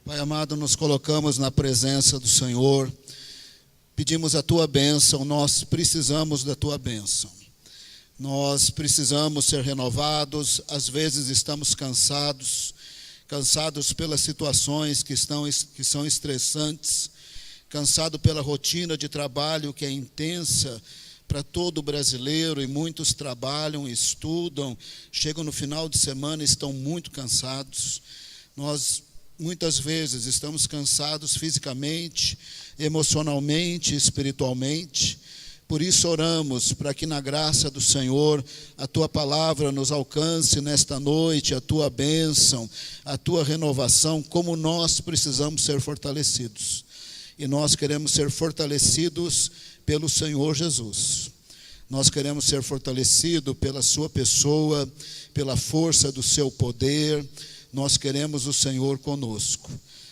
Pai amado, nos colocamos na presença do Senhor, pedimos a Tua bênção, nós precisamos da Tua bênção. Nós precisamos ser renovados, às vezes estamos cansados pelas situações que são estressantes, cansado pela rotina de trabalho que é intensa para todo brasileiro, e muitos trabalham, estudam, chegam no final de semana e estão muito cansados. Nós muitas vezes estamos cansados fisicamente, emocionalmente, espiritualmente. Por isso oramos para que na graça do Senhor a Tua palavra nos alcance nesta noite, a Tua bênção, a Tua renovação, como nós precisamos ser fortalecidos. E nós queremos ser fortalecidos pelo Senhor Jesus. Nós queremos ser fortalecidos pela Sua pessoa, pela força do Seu poder. Nós queremos o Senhor conosco.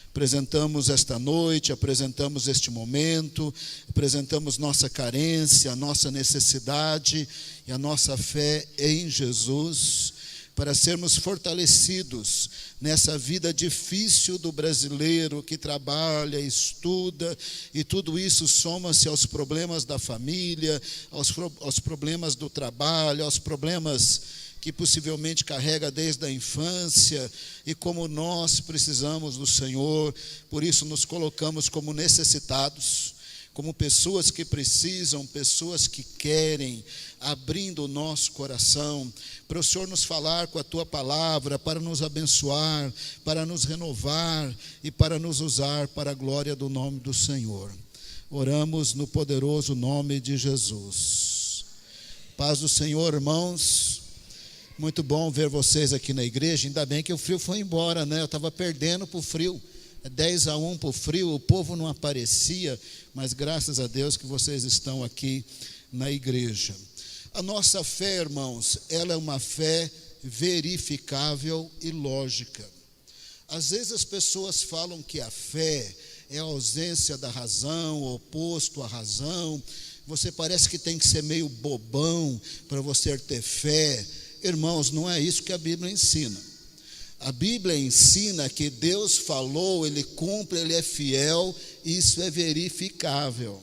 Apresentamos esta noite, apresentamos este momento, apresentamos nossa carência, a nossa necessidade e a nossa fé em Jesus, para sermos fortalecidos nessa vida difícil do brasileiro que trabalha, estuda, e tudo isso soma-se aos problemas da família, aos problemas do trabalho, aos problemas que possivelmente carrega desde a infância, e como nós precisamos do Senhor, por isso nos colocamos como necessitados, como pessoas que precisam, pessoas que querem, abrindo o nosso coração, para o Senhor nos falar com a Tua palavra, para nos abençoar, para nos renovar e para nos usar para a glória do nome do Senhor. Oramos no poderoso nome de Jesus. Paz do Senhor, irmãos. Muito bom ver vocês aqui na igreja. Ainda bem que o frio foi embora, né? Eu estava perdendo para o frio. 10-1 para o frio, o povo não aparecia, mas graças a Deus que vocês estão aqui na igreja. A nossa fé, irmãos, ela é uma fé verificável e lógica. Às vezes as pessoas falam que a fé é a ausência da razão, o oposto à razão. Você parece que tem que ser meio bobão para você ter fé. Irmãos, não é isso que a Bíblia ensina. A Bíblia ensina que Deus falou, Ele cumpre, Ele é fiel, isso é verificável.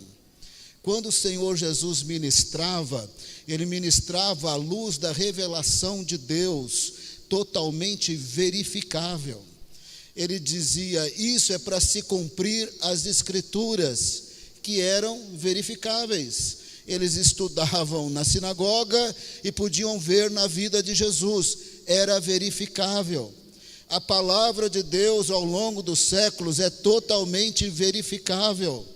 Quando o Senhor Jesus ministrava, Ele ministrava à luz da revelação de Deus, totalmente verificável. Ele dizia, isso é para se cumprir as Escrituras, que eram verificáveis. Eles estudavam na sinagoga e podiam ver na vida de Jesus, era verificável. A palavra de Deus ao longo dos séculos é totalmente verificável.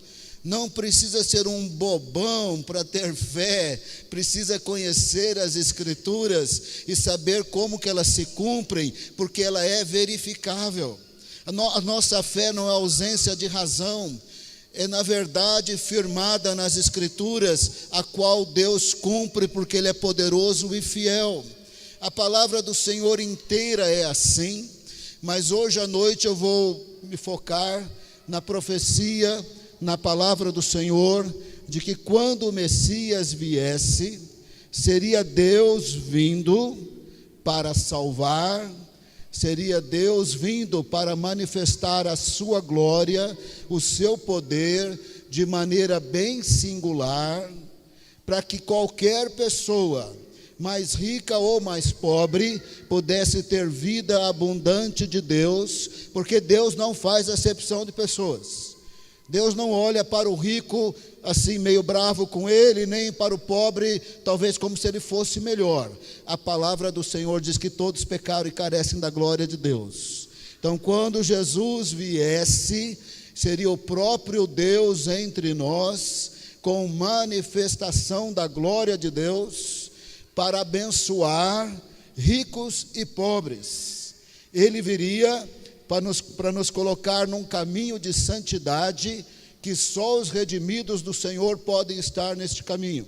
Não precisa ser um bobão para ter fé, precisa conhecer as Escrituras e saber como que elas se cumprem, porque ela é verificável. A nossa fé não é ausência de razão, é na verdade firmada nas Escrituras, a qual Deus cumpre porque Ele é poderoso e fiel. A palavra do Senhor inteira é assim, mas hoje à noite eu vou me focar na profecia, na palavra do Senhor, de que quando o Messias viesse, seria Deus vindo para salvar, seria Deus vindo para manifestar a sua glória, o seu poder, de maneira bem singular, para que qualquer pessoa, mais rica ou mais pobre, pudesse ter vida abundante de Deus, porque Deus não faz acepção de pessoas. Deus não olha para o rico assim meio bravo com ele, nem para o pobre talvez como se ele fosse melhor. A palavra do Senhor diz que todos pecaram e carecem da glória de Deus. Então quando Jesus viesse, seria o próprio Deus entre nós, com manifestação da glória de Deus, para abençoar ricos e pobres. Ele viria para nos colocar num caminho de santidade, que só os redimidos do Senhor podem estar neste caminho.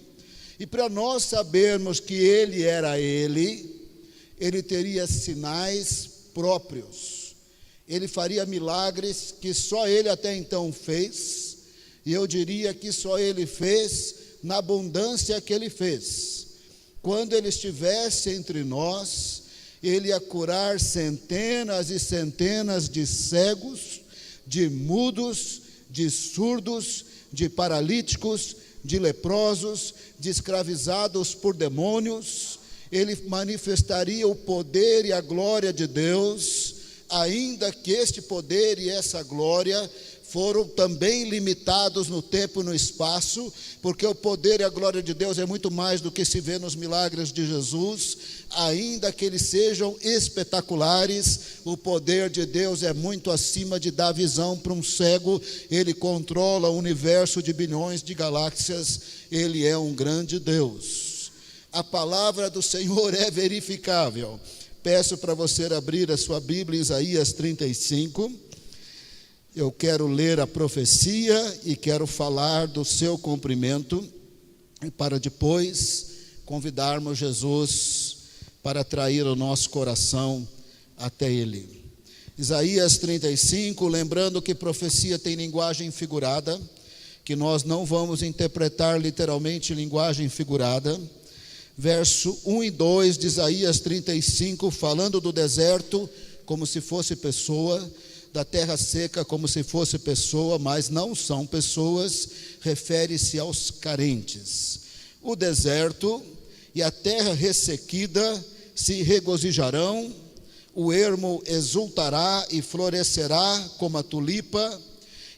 E para nós sabermos que Ele era Ele teria sinais próprios. Ele faria milagres que só Ele até então fez, e eu diria que só Ele fez na abundância que Ele fez. Quando Ele estivesse entre nós, Ele ia curar centenas e centenas de cegos, de mudos, de surdos, de paralíticos, de leprosos, de escravizados por demônios. Ele manifestaria o poder e a glória de Deus, ainda que este poder e essa glória foram também limitados no tempo e no espaço, porque o poder e a glória de Deus é muito mais do que se vê nos milagres de Jesus. Ainda que eles sejam espetaculares, o poder de Deus é muito acima de dar visão para um cego. Ele controla o universo de bilhões de galáxias. Ele é um grande Deus. A palavra do Senhor é verificável. Peço para você abrir a sua Bíblia, Isaías 35. Eu quero ler a profecia e quero falar do seu cumprimento, para depois convidarmos Jesus para atrair o nosso coração até Ele. Isaías 35, lembrando que profecia tem linguagem figurada, que nós não vamos interpretar literalmente linguagem figurada. Verso 1 e 2 de Isaías 35, falando do deserto como se fosse pessoa, da terra seca como se fosse pessoa, mas não são pessoas, refere-se aos carentes. O deserto e a terra ressequida se regozijarão, o ermo exultará e florescerá como a tulipa,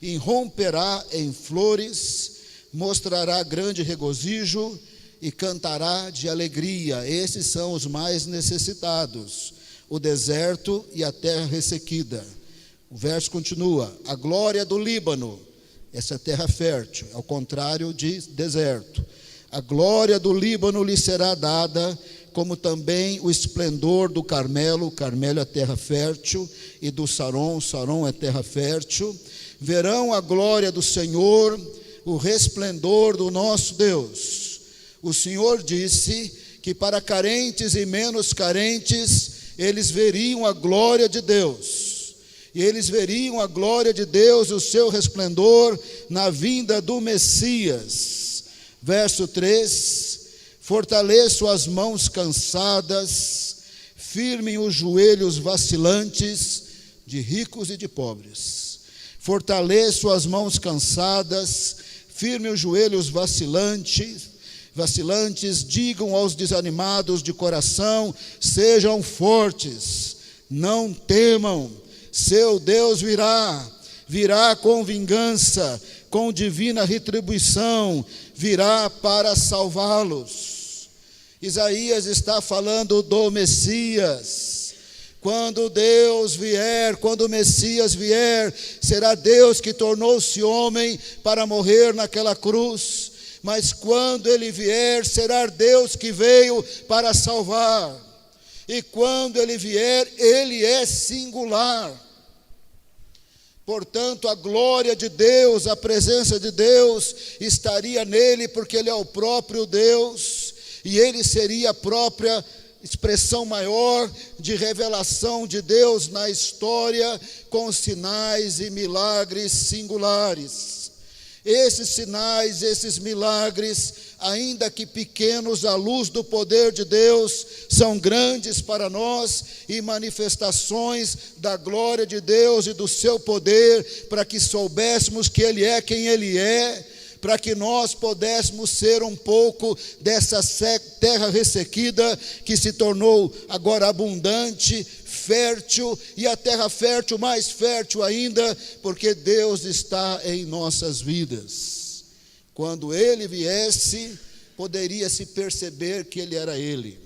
irromperá em flores, mostrará grande regozijo e cantará de alegria. Esses são os mais necessitados, o deserto e a terra ressequida. O verso continua: a glória do Líbano, essa terra fértil, ao contrário de deserto. A glória do Líbano lhe será dada, como também o esplendor do Carmelo. Carmelo é terra fértil, e do Saron, Saron é terra fértil. Verão a glória do Senhor, o resplendor do nosso Deus. O Senhor disse que para carentes e menos carentes, eles veriam a glória de Deus. E eles veriam a glória de Deus, o seu resplendor, na vinda do Messias. Verso 3: fortaleço as mãos cansadas, firmem os joelhos vacilantes, de ricos e de pobres. Fortaleço as mãos cansadas, firmem os joelhos vacilantes, digam aos desanimados de coração: sejam fortes, não temam. Seu Deus virá com vingança, com divina retribuição, virá para salvá-los. Isaías está falando do Messias. Quando Deus vier, quando o Messias vier, será Deus que tornou-se homem para morrer naquela cruz. Mas quando Ele vier, será Deus que veio para salvar. E quando Ele vier, Ele é singular. Portanto, a glória de Deus, a presença de Deus estaria nele, porque Ele é o próprio Deus, e Ele seria a própria expressão maior de revelação de Deus na história, com sinais e milagres singulares. Esses sinais, esses milagres, ainda que pequenos à luz do poder de Deus, são grandes para nós e manifestações da glória de Deus e do seu poder, para que soubéssemos que Ele é quem Ele é, para que nós pudéssemos ser um pouco dessa terra ressequida que se tornou agora abundante, fértil, e a terra fértil mais fértil ainda, porque Deus está em nossas vidas. Quando Ele viesse, poderia-se perceber que Ele era Ele.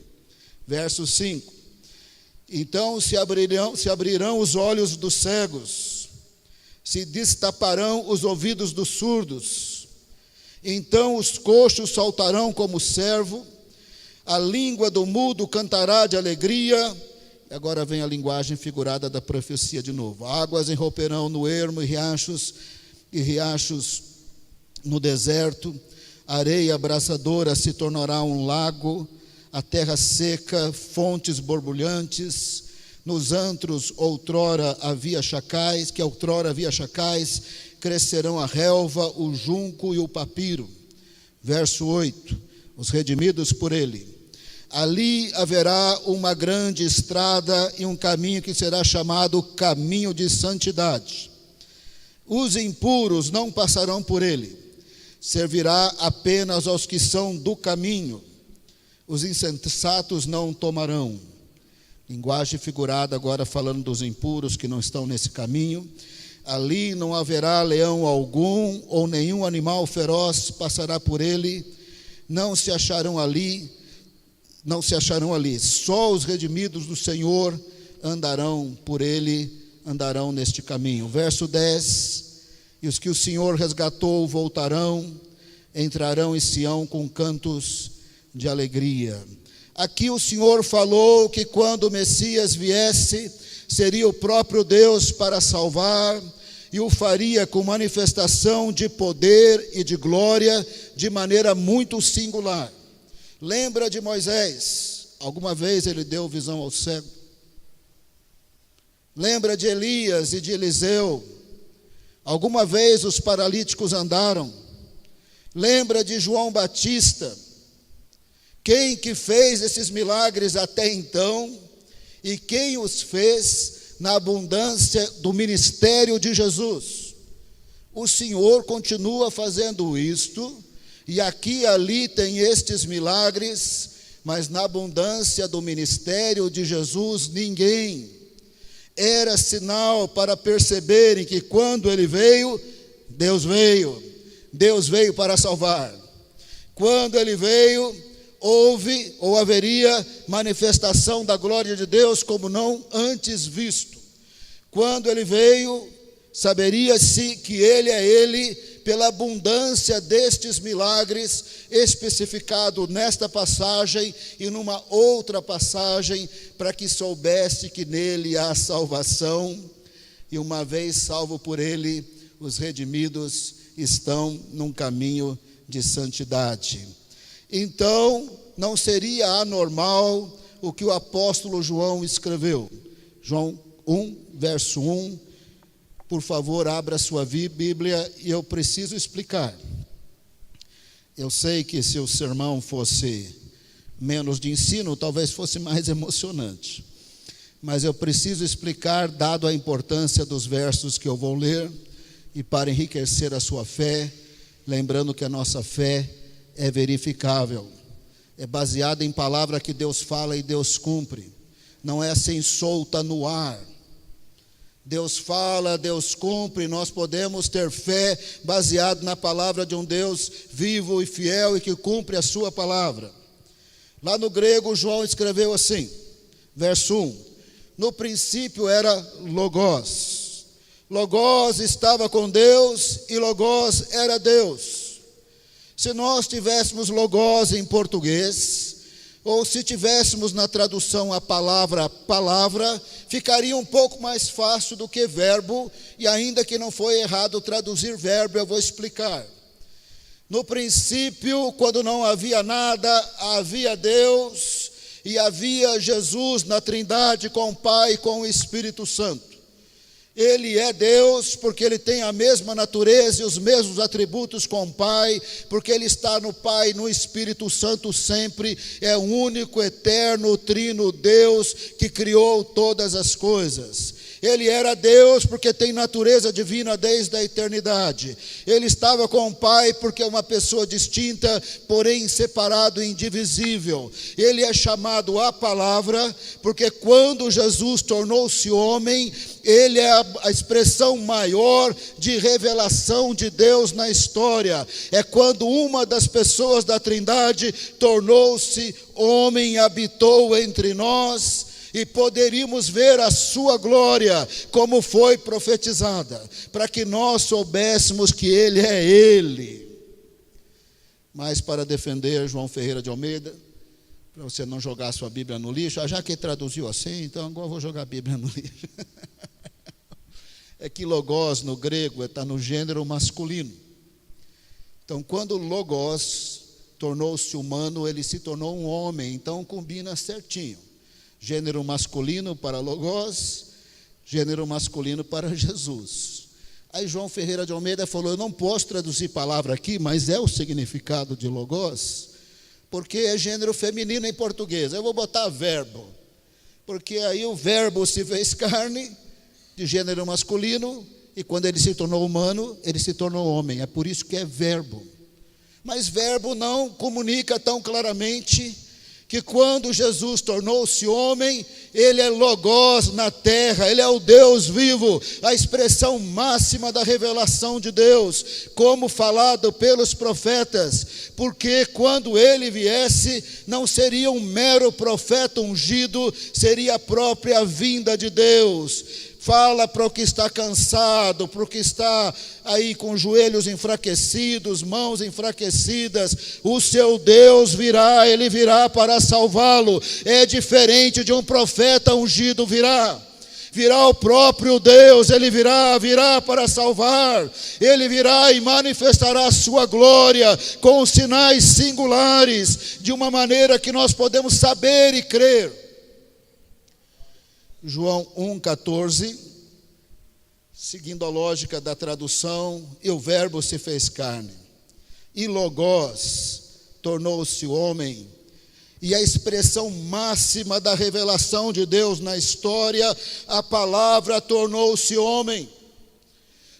Verso 5: então se abrirão os olhos dos cegos, se destaparão os ouvidos dos surdos, então os coxos saltarão como servo, a língua do mudo cantará de alegria. Agora vem a linguagem figurada da profecia de novo: águas irromperão no ermo e riachos no deserto, areia abrasadora se tornará um lago, a terra seca, fontes borbulhantes. Nos antros outrora havia chacais, crescerão a relva, o junco e o papiro. Verso 8: os redimidos por Ele. Ali haverá uma grande estrada e um caminho que será chamado caminho de santidade. Os impuros não passarão por ele, servirá apenas aos que são do caminho. Os insensatos não tomarão. Linguagem figurada agora falando dos impuros que não estão nesse caminho. Ali não haverá leão algum, ou nenhum animal feroz passará por ele, não se acharão ali. Só os redimidos do Senhor andarão por ele, andarão neste caminho. Verso 10, e os que o Senhor resgatou voltarão, entrarão em Sião com cantos de alegria. Aqui o Senhor falou que quando o Messias viesse, seria o próprio Deus para salvar, e o faria com manifestação de poder e de glória, de maneira muito singular. Lembra de Moisés? Alguma vez ele deu visão ao cego? Lembra de Elias e de Eliseu? Alguma vez os paralíticos andaram? Lembra de João Batista? Quem que fez esses milagres até então? E quem os fez na abundância do ministério de Jesus? O Senhor continua fazendo isto, e aqui e ali tem estes milagres, mas na abundância do ministério de Jesus, ninguém. Era sinal para perceberem que quando ele veio, Deus veio para salvar. Quando ele veio, houve ou haveria manifestação da glória de Deus como não antes visto. Quando ele veio, saberia-se que ele é ele, pela abundância destes milagres, especificado nesta passagem e numa outra passagem, para que soubesse que nele há salvação, e uma vez salvo por ele, os redimidos estão num caminho de santidade. Então, não seria anormal o que o apóstolo João escreveu. João 1, verso 1. Por favor, abra sua Bíblia e eu preciso explicar. Eu sei que se o sermão fosse menos de ensino, talvez fosse mais emocionante. Mas eu preciso explicar, dado a importância dos versos que eu vou ler, e para enriquecer a sua fé, lembrando que a nossa fé é verificável. É baseada em palavra que Deus fala e Deus cumpre. Não é assim solta no ar. Deus fala, Deus cumpre, nós podemos ter fé baseado na palavra de um Deus vivo e fiel e que cumpre a sua palavra. Lá no grego, João escreveu assim, verso 1, no princípio era Logos. Logos estava com Deus e Logos era Deus. Se nós tivéssemos Logos em português, ou se tivéssemos na tradução a palavra, ficaria um pouco mais fácil do que verbo, e ainda que não foi errado traduzir verbo, eu vou explicar. No princípio, quando não havia nada, havia Deus, e havia Jesus na Trindade com o Pai e com o Espírito Santo. Ele é Deus porque ele tem a mesma natureza e os mesmos atributos com o Pai, porque ele está no Pai e no Espírito Santo sempre, é o único, eterno, trino Deus que criou todas as coisas. Ele era Deus porque tem natureza divina desde a eternidade. Ele estava com o Pai porque é uma pessoa distinta, porém separado e indivisível. Ele é chamado a Palavra porque quando Jesus tornou-se homem, ele é a expressão maior de revelação de Deus na história. É quando uma das pessoas da Trindade tornou-se homem e habitou entre nós, e poderíamos ver a sua glória como foi profetizada, para que nós soubéssemos que ele é ele. Mas para defender João Ferreira de Almeida, para você não jogar a sua Bíblia no lixo, já que ele traduziu assim, então agora eu vou jogar a Bíblia no lixo. É que logos no grego está no gênero masculino. Então, quando logos tornou-se humano, ele se tornou um homem, então combina certinho. Gênero masculino para logos, gênero masculino para Jesus. Aí João Ferreira de Almeida falou, eu não posso traduzir palavra aqui, mas é o significado de logos, porque é gênero feminino em português. Eu vou botar verbo, porque aí o verbo se fez carne, de gênero masculino, e quando ele se tornou humano, ele se tornou homem. É por isso que é verbo. Mas verbo não comunica tão claramente que quando Jesus tornou-se homem, ele é logos na terra, ele é o Deus vivo, a expressão máxima da revelação de Deus, como falado pelos profetas, porque quando ele viesse, não seria um mero profeta ungido, seria a própria vinda de Deus. Fala para o que está cansado, para o que está aí com joelhos enfraquecidos, mãos enfraquecidas, o seu Deus virá, ele virá para salvá-lo. É diferente de um profeta ungido virá o próprio Deus, ele virá para salvar, ele virá e manifestará a sua glória com sinais singulares, de uma maneira que nós podemos saber e crer. João 1,14, seguindo a lógica da tradução, e o verbo se fez carne, e logos tornou-se homem, e a expressão máxima da revelação de Deus na história, a palavra tornou-se homem.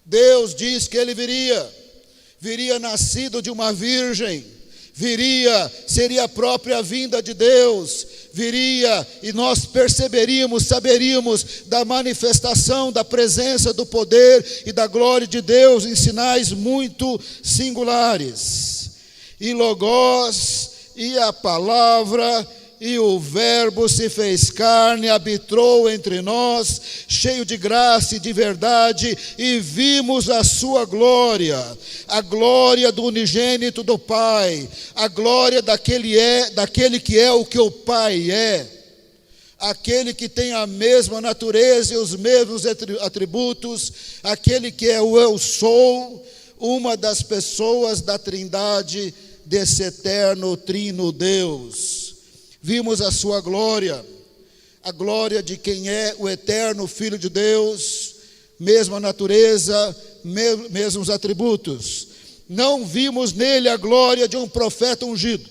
Deus diz que ele viria nascido de uma virgem, seria a própria vinda de Deus, viria e nós saberíamos da manifestação, da presença, do poder e da glória de Deus em sinais muito singulares. E logos, e a palavra, e o verbo se fez carne, habitou entre nós, cheio de graça e de verdade, e vimos a sua glória, a glória do unigênito do Pai, a glória daquele que é o que o Pai é, aquele que tem a mesma natureza e os mesmos atributos, aquele que é o eu sou, uma das pessoas da Trindade desse eterno trino Deus. Vimos a sua glória, a glória de quem é o eterno Filho de Deus, mesma natureza, mesmos atributos. Não vimos nele a glória de um profeta ungido.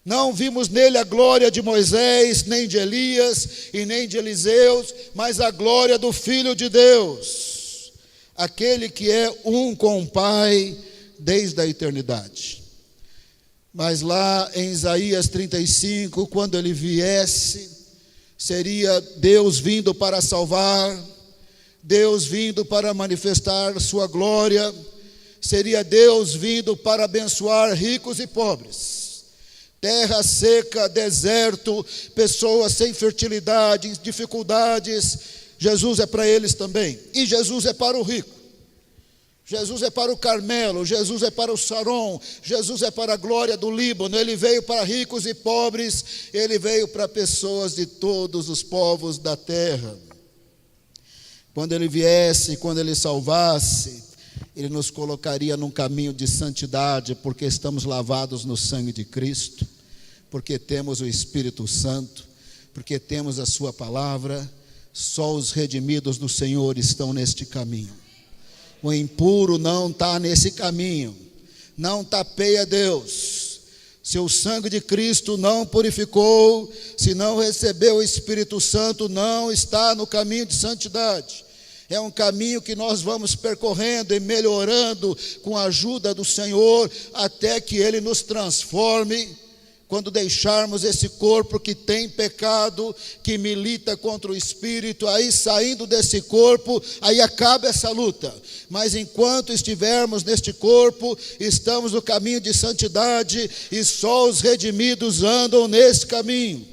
Não vimos nele a glória de Moisés, nem de Elias e nem de Eliseu, mas a glória do Filho de Deus, aquele que é um com o Pai desde a eternidade. Mas lá em Isaías 35, quando ele viesse, seria Deus vindo para salvar, Deus vindo para manifestar sua glória, seria Deus vindo para abençoar ricos e pobres, terra seca, deserto, pessoas sem fertilidade, dificuldades. Jesus é para eles também, e Jesus é para o rico. Jesus é para o Carmelo, Jesus é para o Saron, Jesus é para a glória do Líbano. Ele veio para ricos e pobres, ele veio para pessoas de todos os povos da terra. Quando ele viesse, quando ele salvasse, ele nos colocaria num caminho de santidade, porque estamos lavados no sangue de Cristo, porque temos o Espírito Santo, porque temos a sua palavra. Só os redimidos do Senhor estão neste caminho. O impuro não está nesse caminho, não tapeia Deus. Se o sangue de Cristo não purificou, se não recebeu o Espírito Santo, não está no caminho de santidade. É um caminho que nós vamos percorrendo e melhorando com a ajuda do Senhor, até que Ele nos transforme. Quando deixarmos esse corpo que tem pecado, que milita contra o Espírito, aí saindo desse corpo, aí acaba essa luta. Mas enquanto estivermos neste corpo, estamos no caminho de santidade, e só os redimidos andam nesse caminho.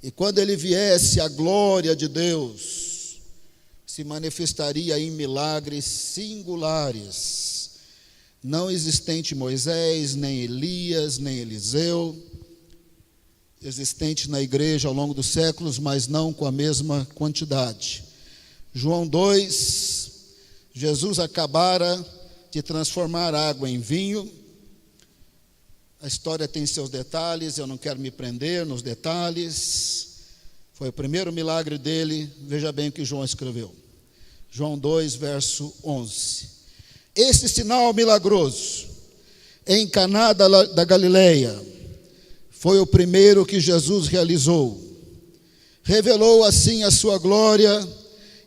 E quando ele viesse, a glória de Deus se manifestaria em milagres singulares, não existente Moisés, nem Elias, nem Eliseu, existente na igreja ao longo dos séculos, mas não com a mesma quantidade. João 2, Jesus acabara de transformar água em vinho. A história tem seus detalhes, eu não quero me prender nos detalhes. Foi o primeiro milagre dele, veja bem o que João escreveu. João 2, verso 11. Esse sinal milagroso em Caná da Galileia foi o primeiro que Jesus realizou. Revelou assim a sua glória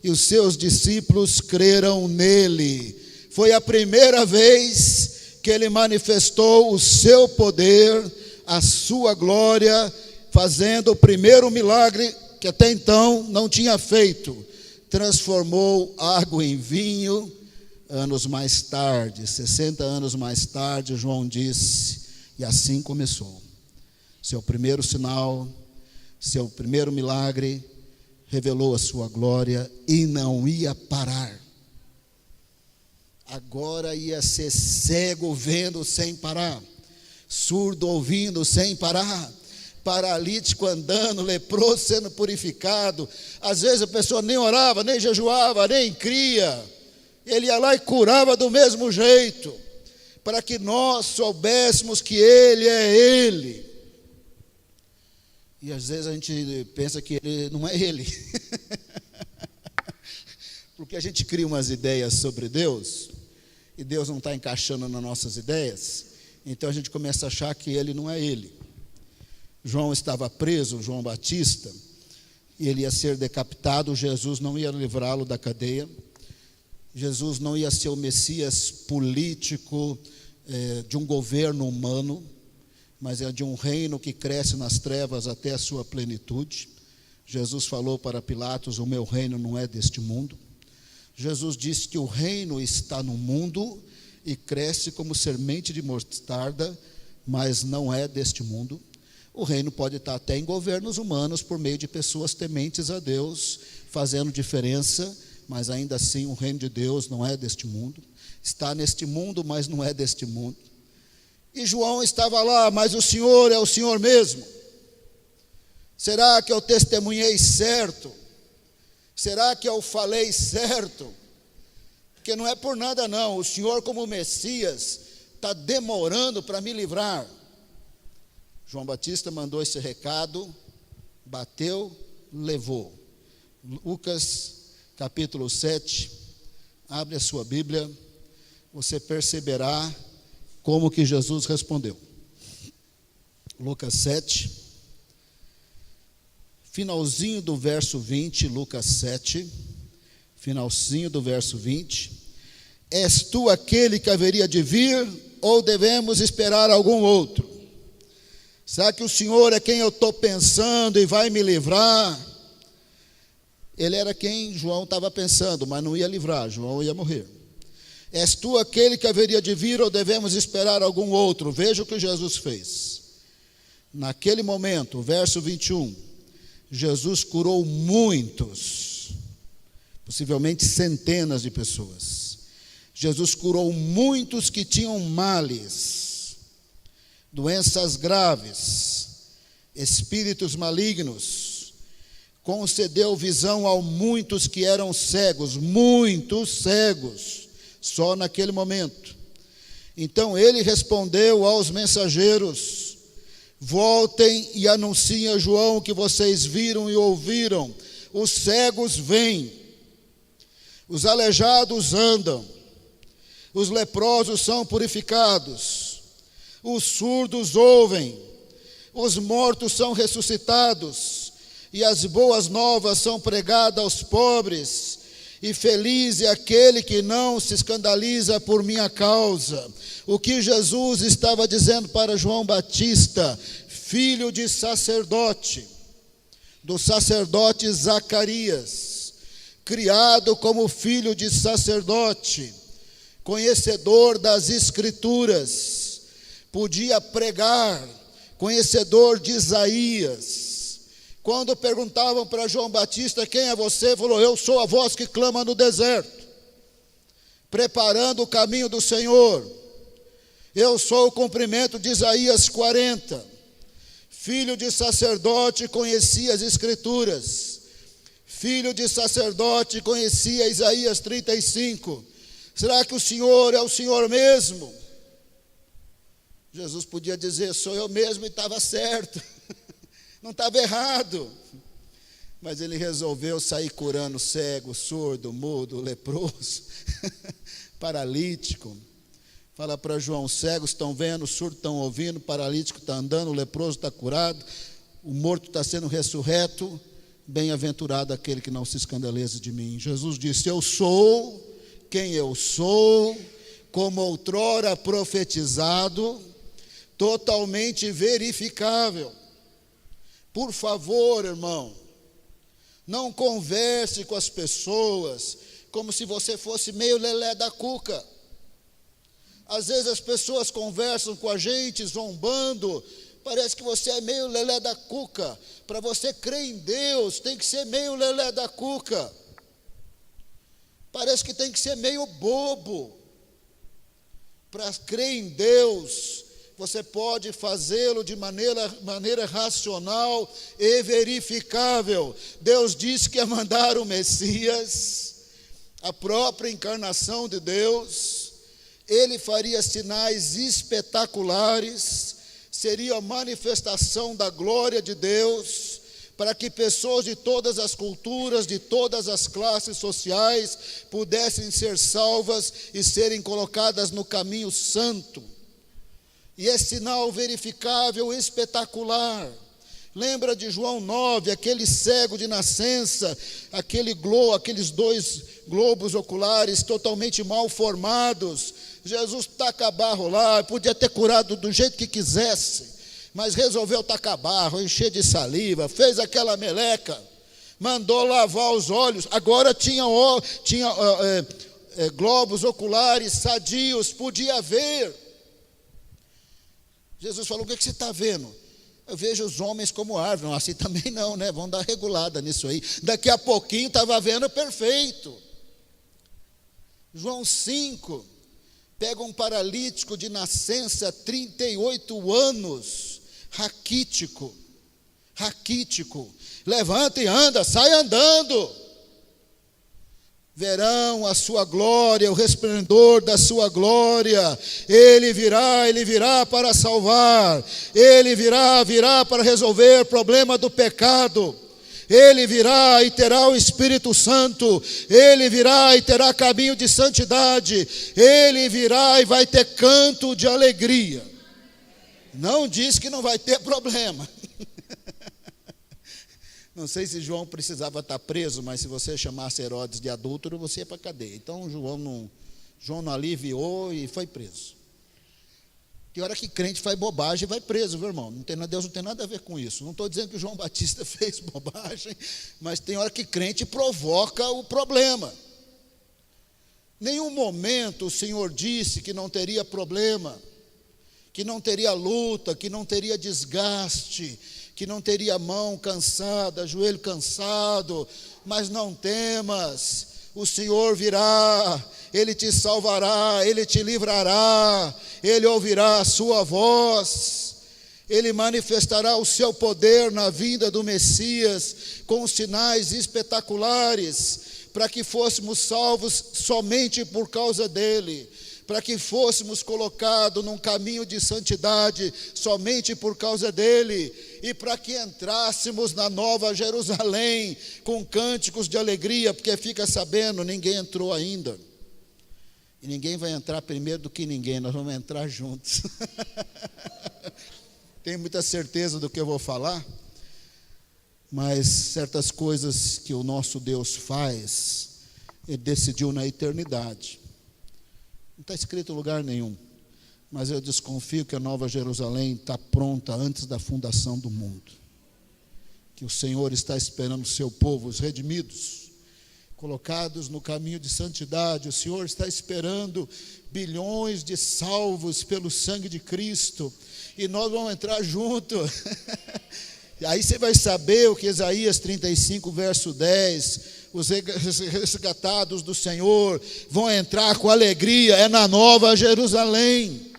e os seus discípulos creram nele. Foi a primeira vez que ele manifestou o seu poder, a sua glória, fazendo o primeiro milagre que até então não tinha feito. Transformou água em vinho. Anos mais tarde, 60 anos mais tarde, João disse, e assim começou. Seu primeiro sinal, seu primeiro milagre, revelou a sua glória e não ia parar. Agora ia ser cego vendo sem parar, surdo ouvindo sem parar, paralítico andando, leproso sendo purificado. Às vezes a pessoa nem orava, nem jejuava, nem cria. Ele ia lá e curava do mesmo jeito, para que nós soubéssemos que Ele é Ele. E às vezes a gente pensa que Ele não é Ele. Porque a gente cria umas ideias sobre Deus, e Deus não está encaixando nas nossas ideias, então a gente começa a achar que Ele não é Ele. João estava preso, João Batista, e ele ia ser decapitado, Jesus não ia livrá-lo da cadeia. Jesus não ia ser o Messias político de um governo humano, mas é de um reino que cresce nas trevas até a sua plenitude. Jesus falou para Pilatos, o meu reino não é deste mundo. Jesus disse que o reino está no mundo e cresce como semente de mostarda, mas não é deste mundo. O reino pode estar até em governos humanos, por meio de pessoas tementes a Deus, fazendo diferença, mas ainda assim o reino de Deus não é deste mundo. Está neste mundo, mas não é deste mundo. E João estava lá, mas o Senhor é o Senhor mesmo. Será que eu testemunhei certo? Será que eu falei certo? Porque não é por nada não, o Senhor como Messias está demorando para me livrar. João Batista mandou esse recado, bateu, levou. Lucas capítulo 7, abre a sua Bíblia, você perceberá como que Jesus respondeu. Lucas 7, finalzinho do verso 20, Lucas 7, finalzinho do verso 20. És tu aquele que haveria de vir, ou devemos esperar algum outro? Será que o Senhor é quem eu estou pensando e vai me livrar? Ele era quem João estava pensando, mas não ia livrar, João ia morrer. És tu aquele que haveria de vir, ou devemos esperar algum outro? Veja o que Jesus fez. Naquele momento, verso 21, Jesus curou muitos, possivelmente centenas de pessoas. Jesus curou muitos que tinham males, doenças graves, espíritos malignos. Concedeu visão a muitos que eram cegos, muitos cegos, só naquele momento. Então ele respondeu aos mensageiros: voltem e anunciem a João o que vocês viram e ouviram. Os cegos vêm, os aleijados andam, os leprosos são purificados, os surdos ouvem, os mortos são ressuscitados, e as boas novas são pregadas aos pobres, e feliz é aquele que não se escandaliza por minha causa. O que Jesus estava dizendo para João Batista, filho de sacerdote, do sacerdote Zacarias, criado como filho de sacerdote, conhecedor das Escrituras, podia pregar, conhecedor de Isaías. Quando perguntavam para João Batista, quem é você? Falou, eu sou a voz que clama no deserto, preparando o caminho do Senhor. Eu sou o cumprimento de Isaías 40. Filho de sacerdote, conhecia as Escrituras. Filho de sacerdote, conhecia Isaías 35. Será que o Senhor é o Senhor mesmo? Jesus podia dizer, sou eu mesmo, e estava certo. Não estava errado, mas ele resolveu sair curando cego, surdo, mudo, leproso, paralítico. Fala para João, cegos estão vendo, surdos estão ouvindo, paralítico está andando, o leproso está curado, o morto está sendo ressurreto, bem-aventurado aquele que não se escandaliza de mim. Jesus disse: eu sou quem eu sou, como outrora profetizado, totalmente verificável. Por favor, irmão, não converse com as pessoas como se você fosse meio lelé da cuca. Às vezes as pessoas conversam com a gente zombando, parece que você é meio lelé da cuca. Para você crer em Deus, tem que ser meio lelé da cuca. Parece que tem que ser meio bobo. Para crer em Deus, você pode fazê-lo de maneira racional e verificável. Deus disse que ia mandar o Messias, a própria encarnação de Deus. Ele faria sinais espetaculares, seria a manifestação da glória de Deus, para que pessoas de todas as culturas, de todas as classes sociais, pudessem ser salvas e serem colocadas no caminho santo. E é sinal verificável, espetacular. Lembra de João 9, aquele cego de nascença, aqueles 2 globos oculares totalmente mal formados. Jesus taca barro lá, podia ter curado do jeito que quisesse, mas resolveu tacar barro, encher de saliva, fez aquela meleca, mandou lavar os olhos. Agora tinha globos oculares sadios, podia ver. Jesus falou: o que você está vendo? Eu vejo os homens como árvore. Não, assim também não, né? Vão dar regulada nisso aí. Daqui a pouquinho estava vendo perfeito. João 5, pega um paralítico de nascença, 38 anos, raquítico, levanta e anda, sai andando. Verão a sua glória, o resplendor da sua glória. Ele virá para salvar. Ele virá para resolver o problema do pecado. Ele virá e terá o Espírito Santo. Ele virá e terá caminho de santidade. Ele virá e vai ter canto de alegria. Não diz que não vai ter problema. Não sei se João precisava estar preso, mas se você chamasse Herodes de adúltero, você ia para a cadeia. Então João não aliviou e foi preso. Tem hora que crente faz bobagem e vai preso, viu, irmão? Deus não tem nada a ver com isso. Não estou dizendo que João Batista fez bobagem, mas tem hora que crente provoca o problema. Nenhum momento o Senhor disse que não teria problema, que não teria luta, que não teria desgaste, que não teria mão cansada, joelho cansado. Mas não temas, o Senhor virá, Ele te salvará, Ele te livrará, Ele ouvirá a sua voz, Ele manifestará o seu poder na vinda do Messias, com sinais espetaculares, para que fôssemos salvos somente por causa dEle, para que fôssemos colocados num caminho de santidade somente por causa dEle, e para que entrássemos na Nova Jerusalém com cânticos de alegria, porque fica sabendo, ninguém entrou ainda, e ninguém vai entrar primeiro do que ninguém, nós vamos entrar juntos. Tenho muita certeza do que eu vou falar, mas certas coisas que o nosso Deus faz, Ele decidiu na eternidade. Não está escrito em lugar nenhum, mas eu desconfio que a Nova Jerusalém está pronta antes da fundação do mundo, que o Senhor está esperando o seu povo, os redimidos, colocados no caminho de santidade. O Senhor está esperando bilhões de salvos pelo sangue de Cristo, e nós vamos entrar junto. Aí você vai saber o que Isaías 35, verso 10, os resgatados do Senhor vão entrar com alegria, é na Nova Jerusalém.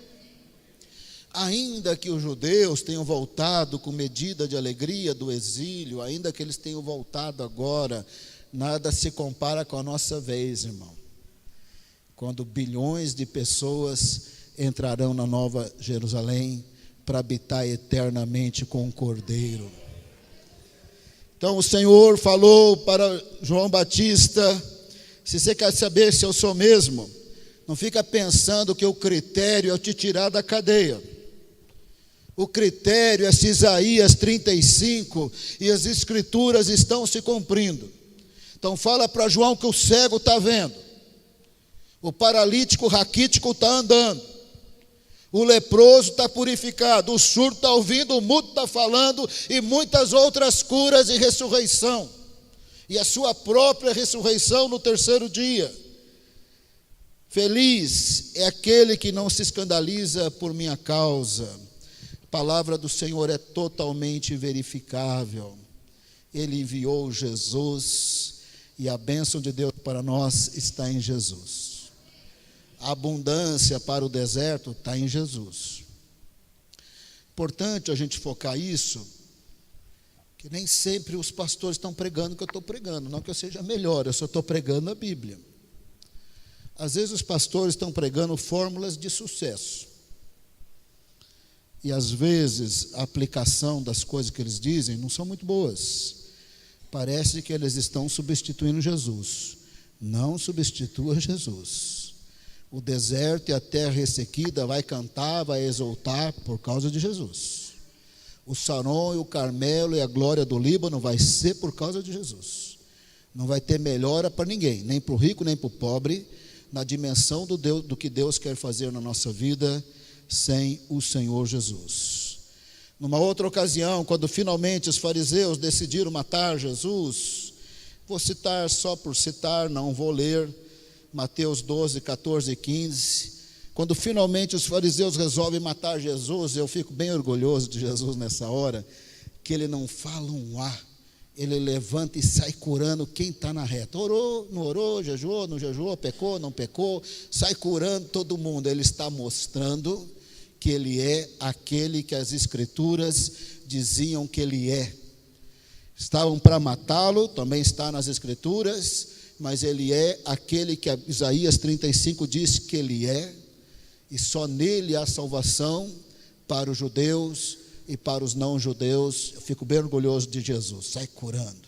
Ainda que os judeus tenham voltado com medida de alegria do exílio, ainda que eles tenham voltado agora, nada se compara com a nossa vez, irmão, quando bilhões de pessoas entrarão na Nova Jerusalém para habitar eternamente com o Cordeiro. Então o Senhor falou para João Batista: se você quer saber se eu sou mesmo, não fica pensando que o critério é eu te tirar da cadeia. O critério é se Isaías 35 e as escrituras estão se cumprindo. Então fala para João que o cego está vendo, o paralítico raquítico está andando, o leproso está purificado, o surdo está ouvindo, o mudo está falando, e muitas outras curas e ressurreição, e a sua própria ressurreição no terceiro dia. Feliz é aquele que não se escandaliza por minha causa. A palavra do Senhor é totalmente verificável. Ele enviou Jesus, e a bênção de Deus para nós está em Jesus. A abundância para o deserto está em Jesus. Importante a gente focar isso, que nem sempre os pastores estão pregando o que eu estou pregando. Não que eu seja melhor, eu só estou pregando a Bíblia. Às vezes os pastores estão pregando fórmulas de sucesso. E às vezes a aplicação das coisas que eles dizem não são muito boas. Parece que eles estão substituindo Jesus. Não substitua Jesus. O deserto e a terra ressequida vai cantar, vai exultar por causa de Jesus. O Saron e o Carmelo e a glória do Líbano vai ser por causa de Jesus. Não vai ter melhora para ninguém, nem para o rico, nem para o pobre, na dimensão do que Deus quer fazer na nossa vida sem o Senhor Jesus. Numa outra ocasião, quando finalmente os fariseus decidiram matar Jesus, vou citar só por citar, não vou ler, Mateus 12, 14 e 15, quando finalmente os fariseus resolvem matar Jesus, eu fico bem orgulhoso de Jesus nessa hora, que ele não fala um A, ele levanta e sai curando quem está na reta. Orou, não orou, jejuou, não jejuou, pecou, não pecou, sai curando todo mundo. Ele está mostrando que ele é aquele que as escrituras diziam que ele é. Estavam para matá-lo, também está nas escrituras, mas ele é aquele que Isaías 35 diz que ele é, e só nele há salvação para os judeus e para os não-judeus. Eu fico bem orgulhoso de Jesus, sai curando.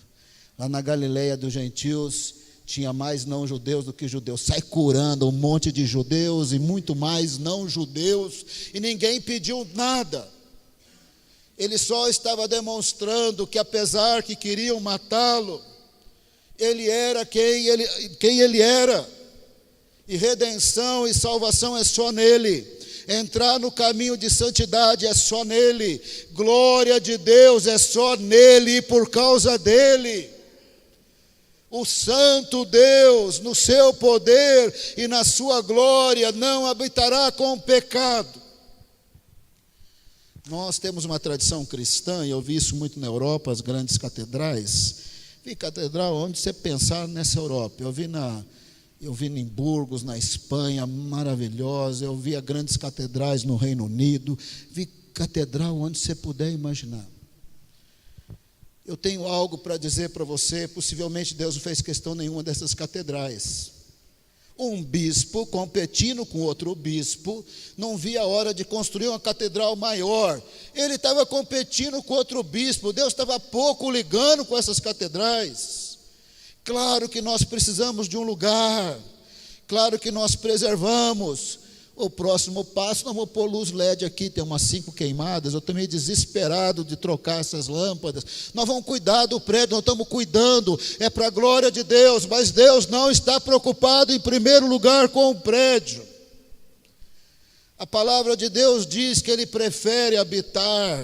Lá na Galileia dos gentios, tinha mais não-judeus do que judeus, sai curando um monte de judeus e muito mais não-judeus, e ninguém pediu nada. Ele só estava demonstrando que apesar que queriam matá-lo, ele era quem ele era, e redenção e salvação é só nele. Entrar no caminho de santidade é só nele, glória de Deus é só nele e por causa dele. O santo Deus, no seu poder e na sua glória, não habitará com o pecado. Nós temos uma tradição cristã, e eu vi isso muito na Europa, as grandes catedrais. Vi catedral onde você pensar nessa Europa. Eu vi em Burgos, na Espanha, maravilhosa. Eu vi grandes catedrais no Reino Unido. Vi catedral onde você puder imaginar. Eu tenho algo para dizer para você. Possivelmente Deus não fez questão nenhuma dessas catedrais. Um bispo competindo com outro bispo, não via a hora de construir uma catedral maior. Ele estava competindo com outro bispo. Deus estava pouco ligando com essas catedrais. Claro que nós precisamos de um lugar, claro que nós preservamos. O próximo passo, nós vamos pôr luz LED aqui, tem umas 5 queimadas, eu estou meio desesperado de trocar essas lâmpadas. Nós vamos cuidar do prédio, nós estamos cuidando, é para a glória de Deus, mas Deus não está preocupado em primeiro lugar com o prédio. A palavra de Deus diz que Ele prefere habitar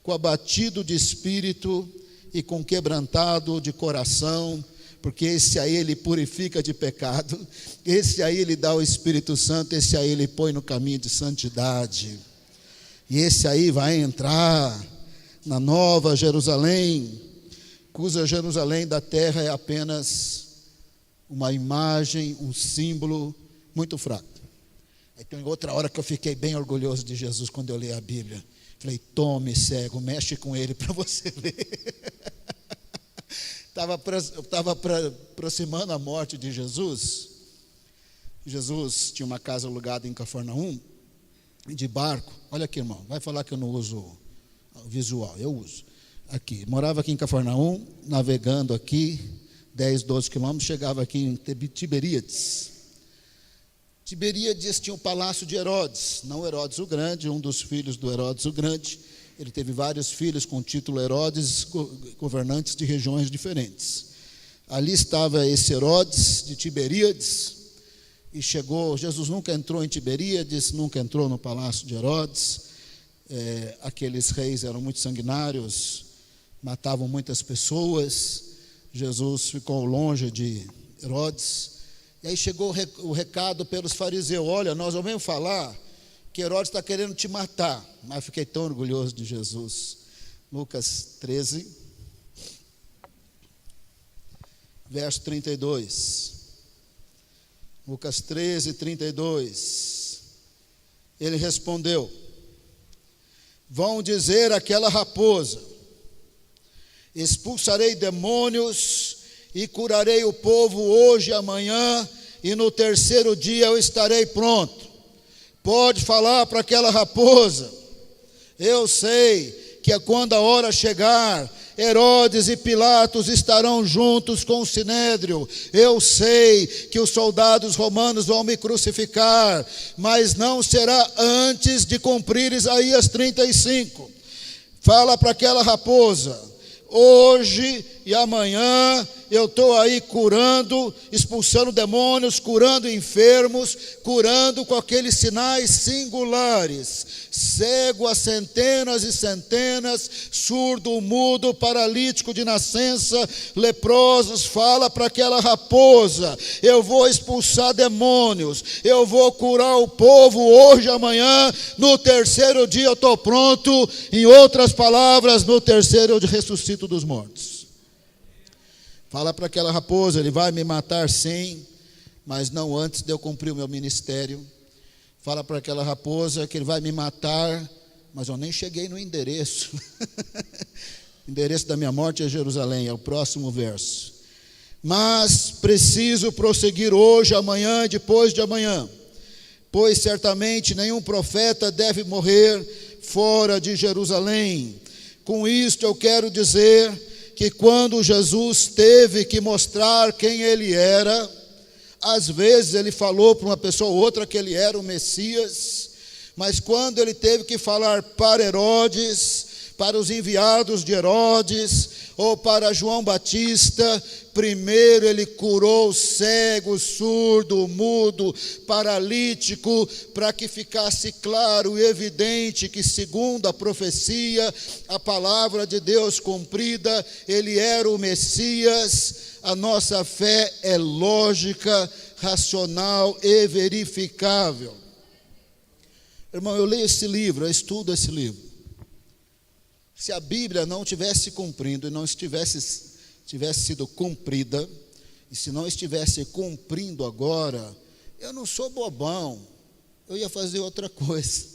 com abatido de espírito e com quebrantado de coração, porque esse aí Ele purifica de pecado, esse aí Ele dá o Espírito Santo, esse aí Ele põe no caminho de santidade, e esse aí vai entrar na nova Jerusalém, cuja Jerusalém da terra é apenas uma imagem, um símbolo muito fraco. Aí tem outra hora que eu fiquei bem orgulhoso de Jesus quando eu li a Bíblia. Falei, tome cego, mexe com ele para você ver. Estava aproximando a morte de Jesus. Jesus tinha uma casa alugada em Cafarnaum, de barco. Olha aqui, irmão, vai falar que eu não uso o visual, eu uso. Aqui, morava aqui em Cafarnaum, navegando aqui, 10, 12 quilômetros, chegava aqui em Tiberíades. Tiberíades tinha o palácio de Herodes, não Herodes o Grande, um dos filhos do Herodes o Grande. Ele teve vários filhos com o título Herodes, governantes de regiões diferentes. Ali estava esse Herodes de Tiberíades, e chegou, Jesus nunca entrou em Tiberíades, nunca entrou no palácio de Herodes. Aqueles reis eram muito sanguinários, matavam muitas pessoas. Jesus ficou longe de Herodes. E aí chegou o recado pelos fariseus: olha, nós ouvimos falar que Herodes está querendo te matar. Mas fiquei tão orgulhoso de Jesus. Lucas 13, verso 32. Lucas 13, 32. Ele respondeu: vão dizer àquela raposa: expulsarei demônios e curarei o povo hoje e amanhã, e no terceiro dia eu estarei pronto. Pode falar para aquela raposa: eu sei que quando a hora chegar, Herodes e Pilatos estarão juntos com o sinédrio. Eu sei que os soldados romanos vão me crucificar, mas não será antes de cumprir Isaías 35. Fala para aquela raposa: hoje e amanhã eu estou aí curando, expulsando demônios, curando enfermos, curando com aqueles sinais singulares: cego a centenas e centenas, surdo, mudo, paralítico de nascença, leprosos. Fala para aquela raposa: eu vou expulsar demônios, eu vou curar o povo hoje, amanhã, no terceiro dia eu estou pronto. Em outras palavras, no terceiro eu ressuscito dos mortos. Fala para aquela raposa: ele vai me matar sim, mas não antes de eu cumprir o meu ministério. Fala para aquela raposa que ele vai me matar, mas eu nem cheguei no endereço. O endereço da minha morte é Jerusalém, é o próximo verso. Mas preciso prosseguir hoje, amanhã e depois de amanhã, pois certamente nenhum profeta deve morrer fora de Jerusalém. Com isto eu quero dizer que quando Jesus teve que mostrar quem ele era, às vezes ele falou para uma pessoa ou outra que ele era o Messias, mas quando ele teve que falar para Herodes, para os enviados de Herodes, ou para João Batista, primeiro ele curou o cego, surdo, mudo, paralítico, para que ficasse claro e evidente que, segundo a profecia, a palavra de Deus cumprida, ele era o Messias. A nossa fé é lógica, racional e verificável. Irmão, eu leio esse livro, eu estudo esse livro. Se a Bíblia não tivesse cumprindo e não tivesse sido cumprida, e se não estivesse cumprindo agora, eu não sou bobão, eu ia fazer outra coisa.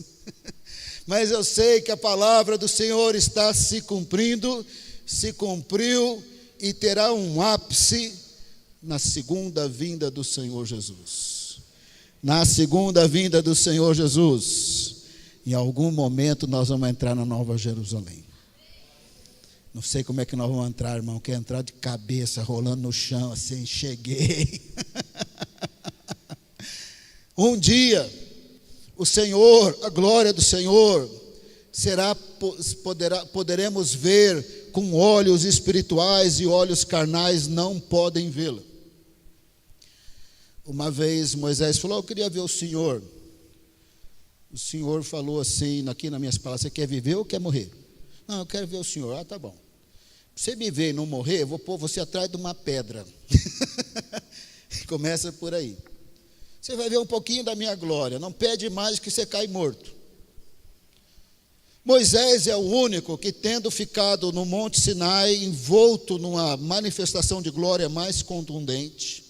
Mas eu sei que a palavra do Senhor está se cumprindo, se cumpriu e terá um ápice na segunda vinda do Senhor Jesus. Na segunda vinda do Senhor Jesus, em algum momento nós vamos entrar na Nova Jerusalém. Não sei como é que nós vamos entrar, irmão. Quer entrar de cabeça, rolando no chão, assim: cheguei. Um dia, o Senhor, a glória do Senhor, poderemos ver com olhos espirituais, e olhos carnais não podem vê-la. Uma vez Moisés falou: eu queria ver o Senhor. O Senhor falou assim, aqui nas minhas palavras: você quer viver ou quer morrer? Não, eu quero ver o Senhor. Ah, tá bom. Você me ver e não morrer, eu vou pôr você atrás de uma pedra. Começa por aí. Você vai ver um pouquinho da minha glória. Não pede mais que você cai morto. Moisés é o único que, tendo ficado no Monte Sinai, envolto numa manifestação de glória mais contundente,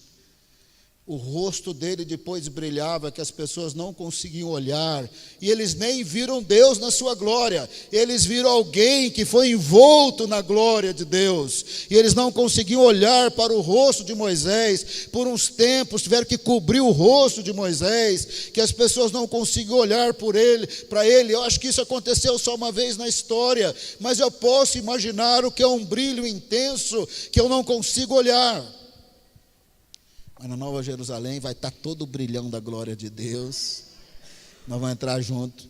o rosto dele depois brilhava, que as pessoas não conseguiam olhar, e eles nem viram Deus na sua glória, eles viram alguém que foi envolto na glória de Deus, e eles não conseguiam olhar para o rosto de Moisés. Por uns tempos tiveram que cobrir o rosto de Moisés, que as pessoas não conseguiam olhar para ele. Eu acho que isso aconteceu só uma vez na história, mas eu posso imaginar o que é um brilho intenso que eu não consigo olhar. Mas na Nova Jerusalém vai estar todo o brilhão da glória de Deus. Nós vamos entrar junto.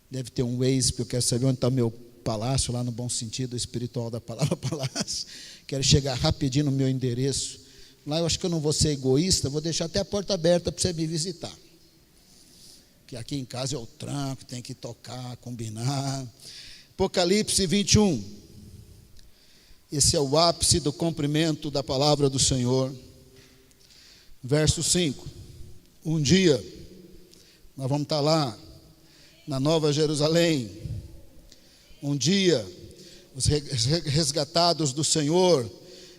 Deve ter um Waze, porque eu quero saber onde está o meu palácio, lá no bom sentido espiritual da palavra palácio. Quero chegar rapidinho no meu endereço. Lá eu acho que eu não vou ser egoísta, vou deixar até a porta aberta para você me visitar. Que aqui em casa eu tranco, tem que tocar, combinar. Apocalipse 21. Esse é o ápice do cumprimento da palavra do Senhor. Verso 5. Um dia, nós vamos estar lá, na Nova Jerusalém. Um dia, os resgatados do Senhor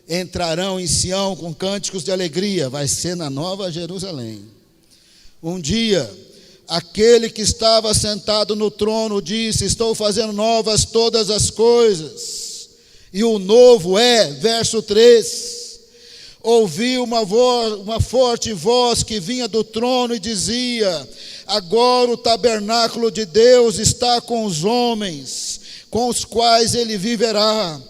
entrarão em Sião com cânticos de alegria. Vai ser na Nova Jerusalém. Um dia, aquele que estava sentado no trono disse: estou fazendo novas todas as coisas. E o novo é, verso 3. Ouvi uma forte voz que vinha do trono e dizia: agora o tabernáculo de Deus está com os homens, com os quais ele viverá.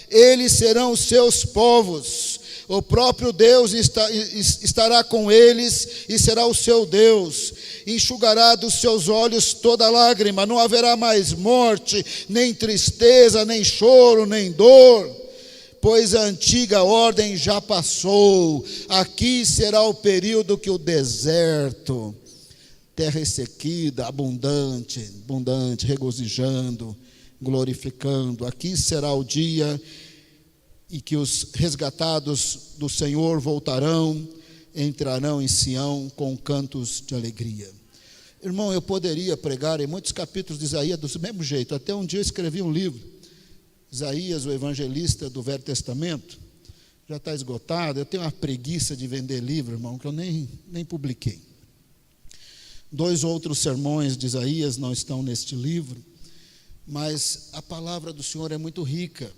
Eles serão os seus povos. O próprio Deus estará com eles e será o seu Deus. Enxugará dos seus olhos toda lágrima. Não haverá mais morte, nem tristeza, nem choro, nem dor, pois a antiga ordem já passou. Aqui será o período que o deserto, terra ressequida, abundante, regozijando, glorificando. Aqui será o dia em que os resgatados do Senhor voltarão, entrarão em Sião com cantos de alegria. Irmão, eu poderia pregar em muitos capítulos de Isaías do mesmo jeito. Até um dia eu escrevi um livro, Isaías, o evangelista do Velho Testamento. Já está esgotado. Eu tenho uma preguiça de vender livro, irmão, que eu nem publiquei. 2 outros sermões de Isaías não estão neste livro, mas a palavra do Senhor é muito rica.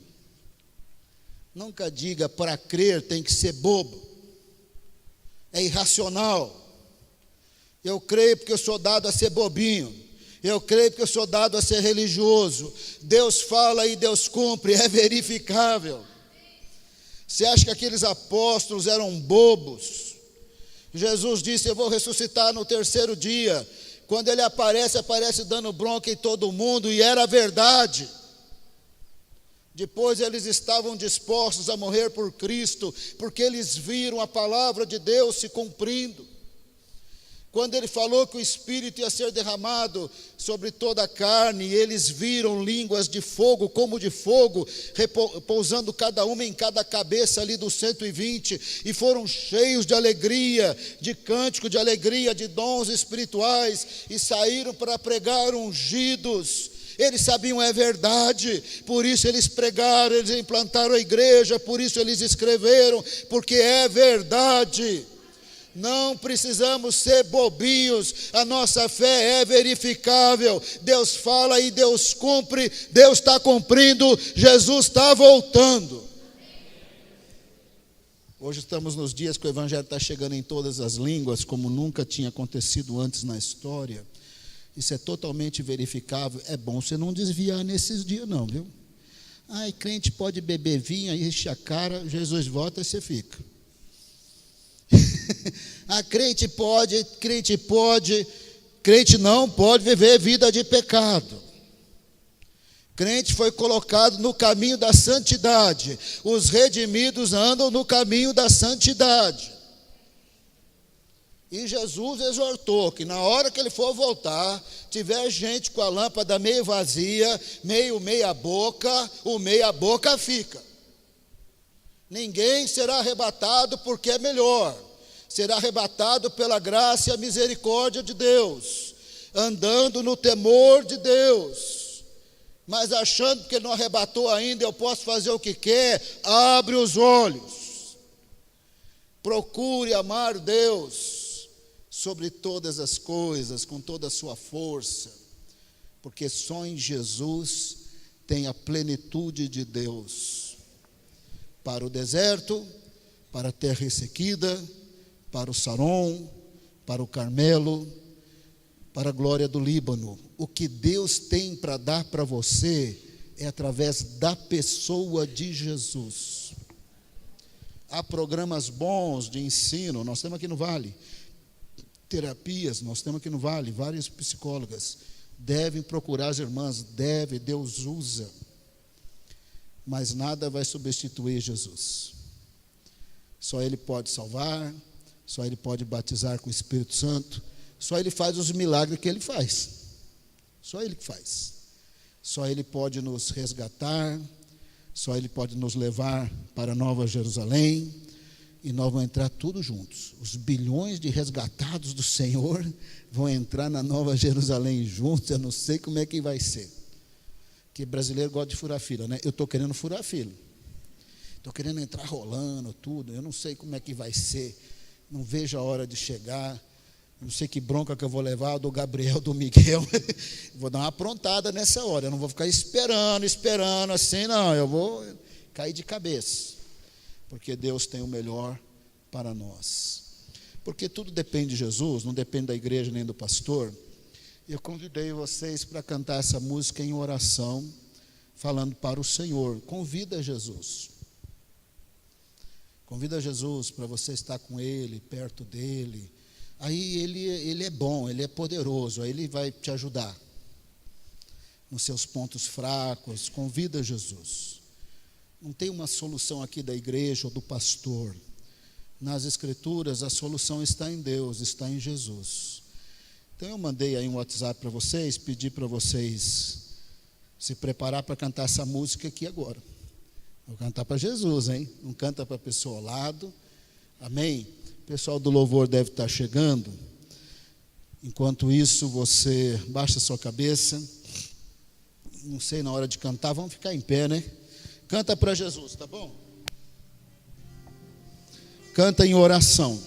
Nunca diga: para crer tem que ser bobo, é irracional. Eu creio porque eu sou dado a ser bobinho, eu creio porque eu sou dado a ser religioso. Deus fala e Deus cumpre, é verificável. Você acha que aqueles apóstolos eram bobos? Jesus disse: eu vou ressuscitar no 3º dia. Quando ele aparece dando bronca em todo mundo, e era verdade. Depois eles estavam dispostos a morrer por Cristo, porque eles viram a palavra de Deus se cumprindo. Quando ele falou que o Espírito ia ser derramado sobre toda a carne, eles viram línguas de fogo, como de fogo, repousando cada uma em cada cabeça ali dos 120, e foram cheios de alegria, de cântico de alegria, de dons espirituais, e saíram para pregar ungidos. Eles sabiam é verdade, por isso eles pregaram, eles implantaram a igreja, por isso eles escreveram, porque é verdade. Não precisamos ser bobinhos, a nossa fé é verificável. Deus fala e Deus cumpre, Deus está cumprindo, Jesus está voltando. Hoje estamos nos dias que o Evangelho está chegando em todas as línguas, como nunca tinha acontecido antes na história. Isso é totalmente verificável. É bom você não desviar nesses dias não, viu? Ai, crente pode beber vinho, aí enche a cara, Jesus volta e você fica. Crente não pode viver vida de pecado. Crente foi colocado no caminho da santidade. Os redimidos andam no caminho da santidade. E Jesus exortou que na hora que ele for voltar, tiver gente com a lâmpada meio vazia, meia boca, o meia boca fica. Ninguém será arrebatado porque é melhor. Será arrebatado pela graça e a misericórdia de Deus, andando no temor de Deus. Mas achando que ele não arrebatou ainda, eu posso fazer o que quer, abre os olhos. Procure amar Deus sobre todas as coisas, com toda a sua força, porque só em Jesus tem a plenitude de Deus. Para o deserto, para a terra ressequida, para o Saron, para o Carmelo, para a glória do Líbano. O que Deus tem para dar para você é através da pessoa de Jesus. Há programas bons de ensino, nós temos aqui no Vale. Terapias, nós temos aqui no Vale, várias psicólogas. Devem procurar as irmãs, Deus usa. Mas nada vai substituir Jesus. Só Ele pode salvar, só Ele pode batizar com o Espírito Santo, só Ele faz os milagres que Ele faz. Só Ele que faz. Só Ele pode nos resgatar, só Ele pode nos levar para Nova Jerusalém, e nós vamos entrar todos juntos. Os bilhões de resgatados do Senhor vão entrar na Nova Jerusalém juntos. Eu não sei como é que vai ser. Porque brasileiro gosta de furar fila, né? Eu estou querendo furar fila. Estou querendo entrar rolando tudo. Eu não sei como é que vai ser. Não vejo a hora de chegar. Não sei que bronca que eu vou levar, do Gabriel, do Miguel. Vou dar uma aprontada nessa hora. Eu não vou ficar esperando assim, não. Eu vou cair de cabeça. Porque Deus tem o melhor para nós. Porque tudo depende de Jesus, não depende da igreja nem do pastor. Eu convidei vocês para cantar essa música em oração, falando para o Senhor. Convida Jesus. Convida Jesus para você estar com Ele, perto dEle. Aí Ele é bom, Ele é poderoso, aí Ele vai te ajudar nos seus pontos fracos. Convida Jesus. Não tem uma solução aqui da igreja ou do pastor. Nas Escrituras, a solução está em Deus, está em Jesus. Então eu mandei aí um WhatsApp para vocês, pedi para vocês se preparar para cantar essa música aqui agora. Vou cantar para Jesus, hein? Não canta para a pessoa ao lado. Amém? O pessoal do louvor deve estar chegando. Enquanto isso, você baixa a sua cabeça. Não sei, na hora de cantar, vamos ficar em pé, né? Canta para Jesus, tá bom? Canta em oração.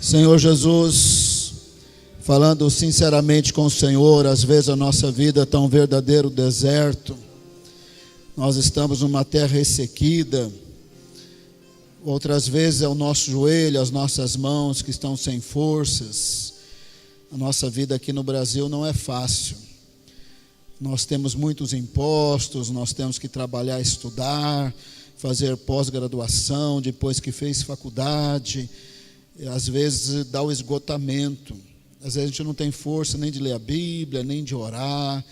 Senhor Jesus, falando sinceramente com o Senhor, às vezes a nossa vida está um verdadeiro deserto, nós estamos numa terra ressequida, outras vezes é o nosso joelho, as nossas mãos que estão sem forças. A nossa vida aqui no Brasil não é fácil, nós temos muitos impostos, nós temos que trabalhar, estudar, fazer pós-graduação, depois que fez faculdade, às vezes dá o esgotamento, às vezes a gente não tem força nem de ler a Bíblia, nem de orar,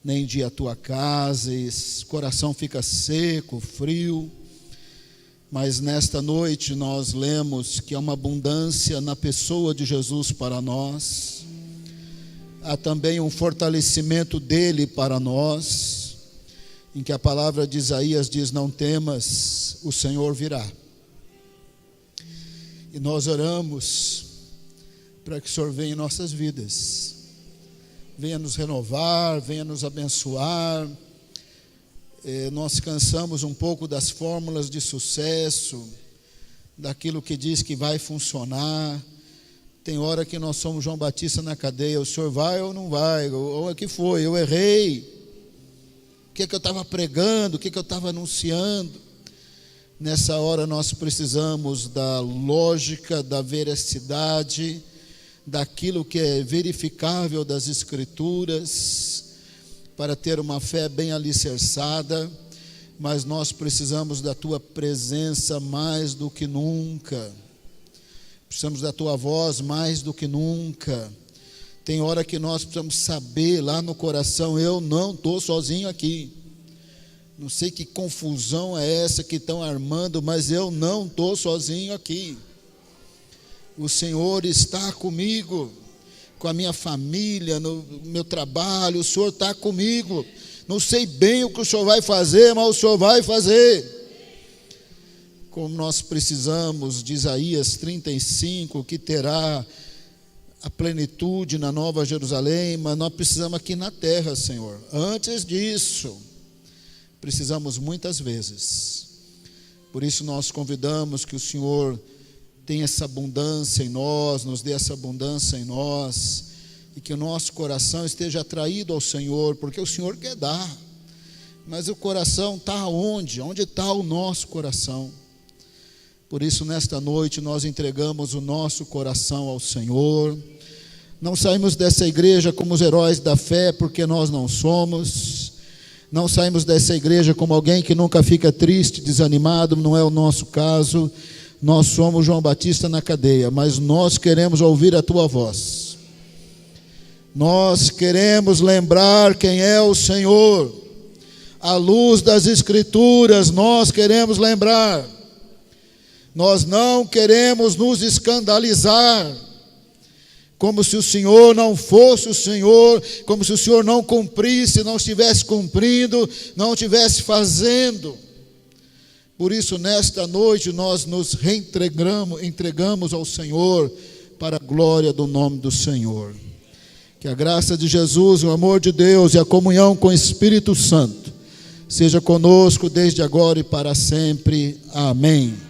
nem de ir à tua casa, e o coração fica seco, frio. Mas nesta noite nós lemos que há uma abundância na pessoa de Jesus para nós, há também um fortalecimento dele para nós, em que a palavra de Isaías diz: não temas, o Senhor virá. E nós oramos para que o Senhor venha em nossas vidas, venha nos renovar, venha nos abençoar, Nós cansamos um pouco das fórmulas de sucesso, daquilo que diz que vai funcionar. Tem hora que nós somos João Batista na cadeia, o senhor vai ou não vai? Ou o que foi? Eu errei. O que eu estava pregando? O que eu estava anunciando? Nessa hora nós precisamos da lógica, da veracidade, daquilo que é verificável das Escrituras, para ter uma fé bem alicerçada, mas nós precisamos da Tua presença mais do que nunca, precisamos da Tua voz mais do que nunca. Tem hora que nós precisamos saber lá no coração, eu não estou sozinho aqui, não sei que confusão é essa que estão armando, mas eu não estou sozinho aqui, o Senhor está comigo, com a minha família, no meu trabalho, o Senhor está comigo. Não sei bem o que o Senhor vai fazer, mas o Senhor vai fazer. Como nós precisamos de Isaías 35, que terá a plenitude na Nova Jerusalém, mas nós precisamos aqui na terra, Senhor. Antes disso, precisamos muitas vezes. Por isso nós convidamos que o Senhor tenha essa abundância em nós, nos dê essa abundância em nós, e que o nosso coração esteja atraído ao Senhor, porque o Senhor quer dar, mas o coração está onde? Onde está o nosso coração? Por isso, nesta noite, nós entregamos o nosso coração ao Senhor. Não saímos dessa igreja como os heróis da fé, porque nós não somos. Não saímos dessa igreja como alguém que nunca fica triste, desanimado, não é o nosso caso. Nós somos João Batista na cadeia, mas nós queremos ouvir a Tua voz. Nós queremos lembrar quem é o Senhor. À luz das Escrituras, nós queremos lembrar. Nós não queremos nos escandalizar, como se o Senhor não fosse o Senhor, como se o Senhor não cumprisse, não estivesse cumprindo, não estivesse fazendo. Por isso, nesta noite, nós nos entregamos ao Senhor, para a glória do nome do Senhor. Que a graça de Jesus, o amor de Deus e a comunhão com o Espírito Santo seja conosco desde agora e para sempre. Amém.